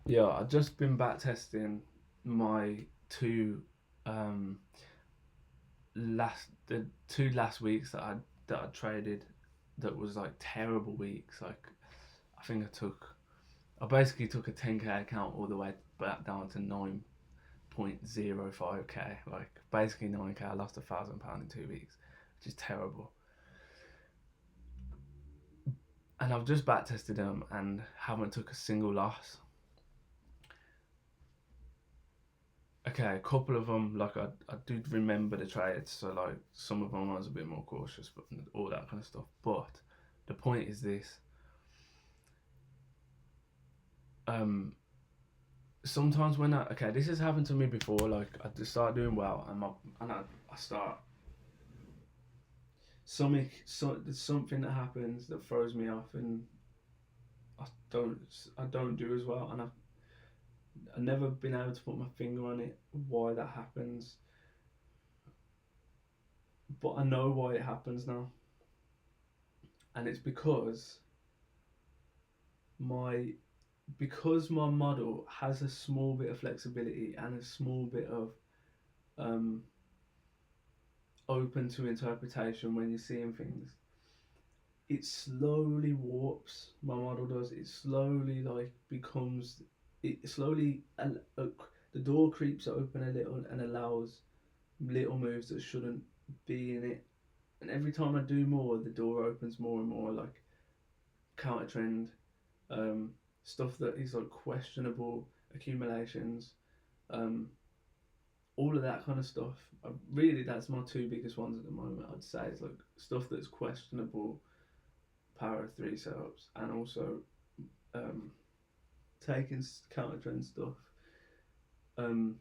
Yeah, I've just been back testing my two um the two last weeks that I traded that was like terrible weeks. Like I think I basically took a 10k account all the way back down to 9.05k. Like basically 9k. I lost £1,000 in 2 weeks, which is terrible. And I've just back tested them and haven't took a single loss. Okay, a couple of them, like I do remember the trades, so like some of them I was a bit more cautious, but all that kind of stuff. But the point is this: um, sometimes when this has happened to me before. Like I just start doing well, and I start there's something that happens that throws me off, and I don't I don't do as well, and I've never been able to put my finger on it why that happens, but I know why it happens now, and it's my because my model has a small bit of flexibility and a small bit of um, open to interpretation when you're seeing things, it slowly warps. My model does. It slowly like becomes. It slowly the door creeps open a little and allows little moves that shouldn't be in it. And every time I do more, the door opens more and more. Like counter trend, um, stuff that is like questionable accumulations, um, all of that kind of stuff. Really, that's my two biggest ones at the moment. I'd say it's like stuff that's questionable, power of three setups, and also um, taking counter trend stuff. Um,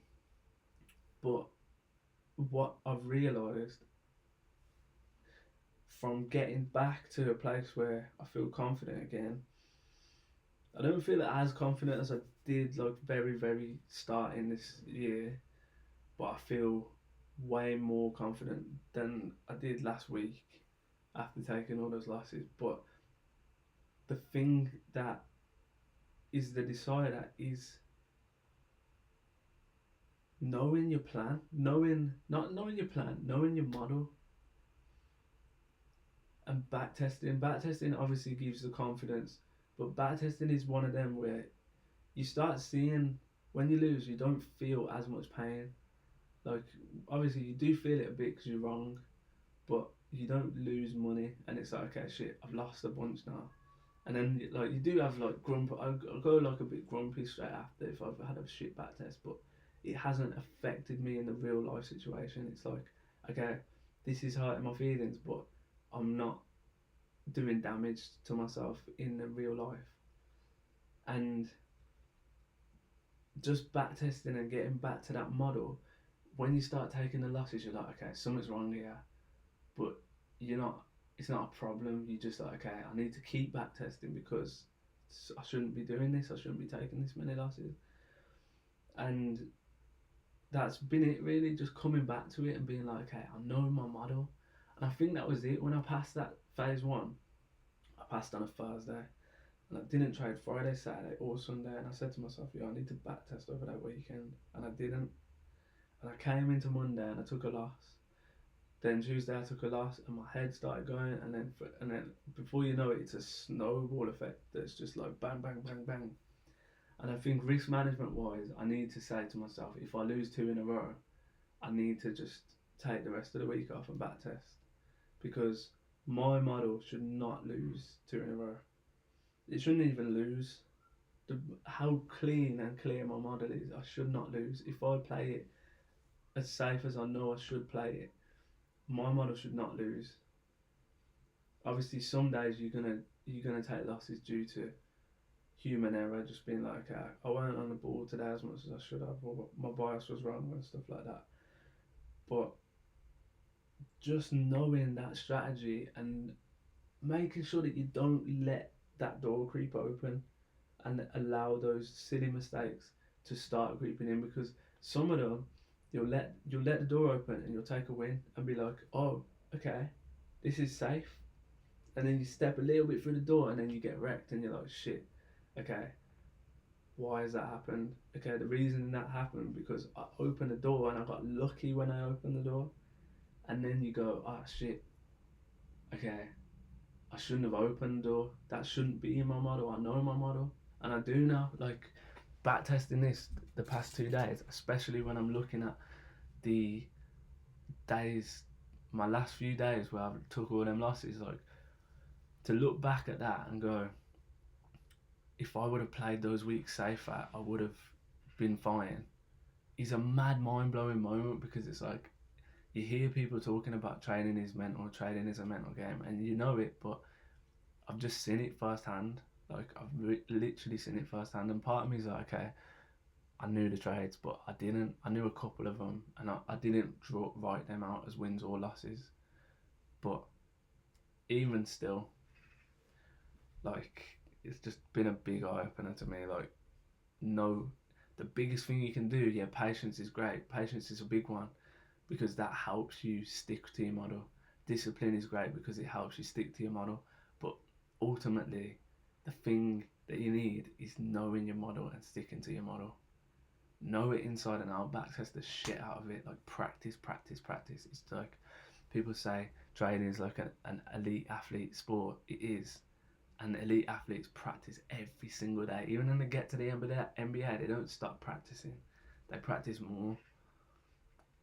but what I've realised from getting back to a place where I feel confident again, I don't feel as confident as I did like very starting this year, but I feel way more confident than I did last week after taking all those losses. But the thing that is the decider is knowing your plan, knowing not knowing your plan, knowing your model, and back testing. Back testing obviously gives the confidence, but back testing is one of them where you start seeing when you lose, you don't feel as much pain. Like obviously you do feel it a bit because you're wrong, but you don't lose money, and it's like okay, shit, I've lost a bunch now. And then like you do have like grump. I'll go like a bit grumpy straight after if I've had a shit back test, but it hasn't affected me in the real life situation. It's like okay, this is hurting my feelings, but I'm not doing damage to myself in the real life. And just back testing and getting back to that model, when you start taking the losses, you're like, okay, something's wrong here, but you're not. It's not a problem. You just like, okay, I need to keep back testing because I shouldn't be doing this. I shouldn't be taking this many losses, and that's been it really. Just coming back to it and being like, okay, I know my model, and I think that was it. When I passed that phase one, I passed on a Thursday, and I didn't trade Friday, Saturday, or Sunday. And I said to myself, yeah, I need to back test over that weekend, and I didn't. And I came into Monday and I took a loss. Then Tuesday I took a loss and my head started going, and then before you know it, it's a snowball effect that's just like bang bang bang bang. And I think risk management wise, I need to say to myself, if I lose two in a row, I need to just take the rest of the week off and back test because my model should not lose two in a row. It shouldn't even lose. How clean and clear my model is, I should not lose. If I play it as safe as I know I should play it, my model should not lose. Obviously, some days you're gonna take losses due to human error, just being like, okay, I weren't on the ball today as much as I should have, or my bias was wrong and stuff like that. But just knowing that strategy and making sure that you don't let that door creep open and allow those silly mistakes to start creeping in because some of them you'll let the door open and you'll take a win and be like, oh, okay, this is safe, and then you step a little bit through the door and then you get wrecked and you're like, shit, okay, why has that happened? Okay, the reason that happened because I opened the door and I got lucky when I opened the door. And then you go, ah, shit, okay, I shouldn't have opened the door. That shouldn't be in my model. I know my model. And I do now. Like, back testing this the past 2 days, especially when I'm looking at the days, my last few days where I took all them losses, like, to look back at that and go, if I would have played those weeks safer, I would have been fine. Is a mad, mind blowing moment because it's like you hear people talking about trading is mental, trading is a mental game, and you know it, but I've just seen it firsthand. Like I've literally seen it firsthand, and part of me is like, okay, I knew the trades, but I didn't. I knew a couple of them, and I didn't write them out as wins or losses. But even still, like it's just been a big eye opener to me. Like, no, the biggest thing you can do, yeah, patience is great. Patience is a big one because that helps you stick to your model. Discipline is great because it helps you stick to your model. But ultimately, the thing that you need is knowing your model and sticking to your model. Know it inside and out, backtest the shit out of it. Like practice, practice, practice. It's like people say trading is like an elite athlete sport. It is. And elite athletes practice every single day. Even when they get to the NBA, they don't stop practicing. They practice more.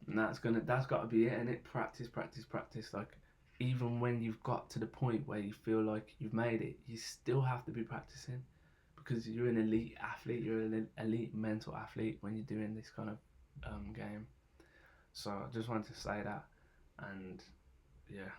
And that's got to be it, and it practice, practice, practice. Like even when you've got to the point where you feel like you've made it, you still have to be practicing because you're an elite athlete. You're an elite mental athlete when you're doing this kind of game. So I just wanted to say that, and yeah.